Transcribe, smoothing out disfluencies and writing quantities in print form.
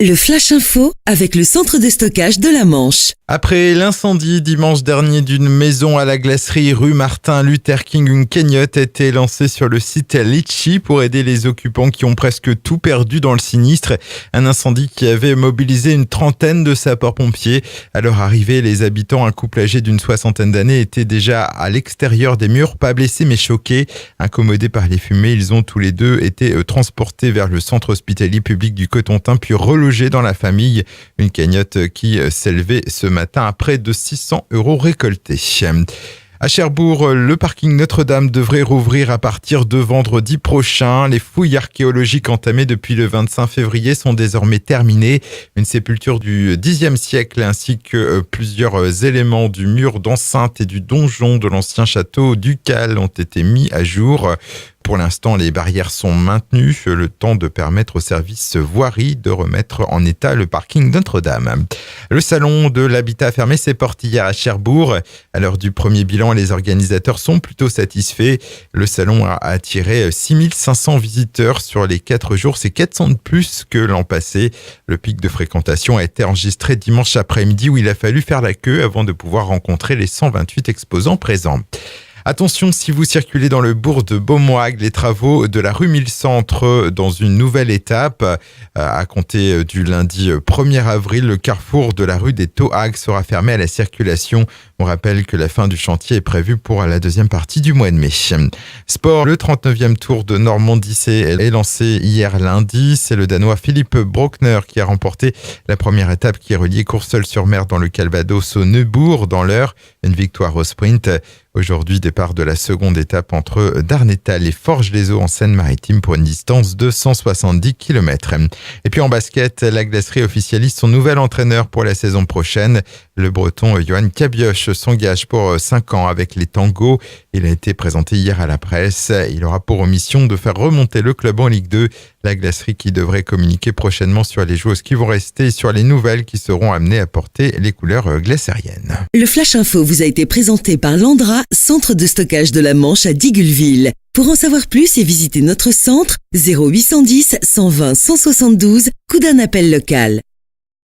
Le Flash Info avec le centre de stockage de la Manche. Après l'incendie dimanche dernier d'une maison à la glacerie rue Martin Luther King, une cagnotte a été lancée sur le site Litchi pour aider les occupants qui ont presque tout perdu dans le sinistre. Un incendie qui avait mobilisé une trentaine de sapeurs-pompiers. À leur arrivée, les habitants, un couple âgé d'une soixantaine d'années, étaient déjà à l'extérieur des murs, pas blessés mais choqués. Incommodés par les fumées, ils ont tous les deux été transportés vers le centre hospitalier public du Cotentin, puis relogés dans la famille. Une cagnotte qui s'élevait ce matin à près de 600 € récoltés. À Cherbourg, le parking Notre-Dame devrait rouvrir à partir de vendredi prochain. Les fouilles archéologiques entamées depuis le 25 février sont désormais terminées. Une sépulture du Xe siècle ainsi que plusieurs éléments du mur d'enceinte et du donjon de l'ancien château ducal ont été mis à jour. Pour l'instant, les barrières sont maintenues, le temps de permettre au service voirie de remettre en état le parking Notre-Dame. Le salon de l'habitat a fermé ses portes hier à Cherbourg. À l'heure du premier bilan, les organisateurs sont plutôt satisfaits. Le salon a attiré 6500 visiteurs sur les 4 jours. C'est 400 de plus que l'an passé. Le pic de fréquentation a été enregistré dimanche après-midi où il a fallu faire la queue avant de pouvoir rencontrer les 128 exposants présents. Attention, si vous circulez dans le bourg de Beaumoag, les travaux de la rue Mille-Cent entrent dans une nouvelle étape. À compter du lundi 1er avril, le carrefour de la rue des Tohags sera fermé à la circulation. On rappelle que la fin du chantier est prévue pour la deuxième partie du mois de mai. Sport, le 39e Tour de Normandie est lancé hier lundi. C'est le Danois Philippe Brockner qui a remporté la première étape qui reliait Courseulles-sur-Mer dans le Calvados au Neubourg dans l'Eure. Une victoire au sprint. Aujourd'hui, départ de la seconde étape entre Darnétal et Forges-les-Eaux en Seine-Maritime pour une distance de 170 km. Et puis en basket, la glacerie officialise son nouvel entraîneur pour la saison prochaine. Le breton Johan Cabioche s'engage pour 5 ans avec les Tangos. Il a été présenté hier à la presse. Il aura pour mission de faire remonter le club en Ligue 2. La glacerie qui devrait communiquer prochainement sur les joueuses qui vont rester et sur les nouvelles qui seront amenées à porter les couleurs glacériennes. Le Flash Info vous a été présenté par Landra, centre de stockage de la Manche à Digoulville. Pour en savoir plus et visiter notre centre, 0810 120 172, coup d'un appel local.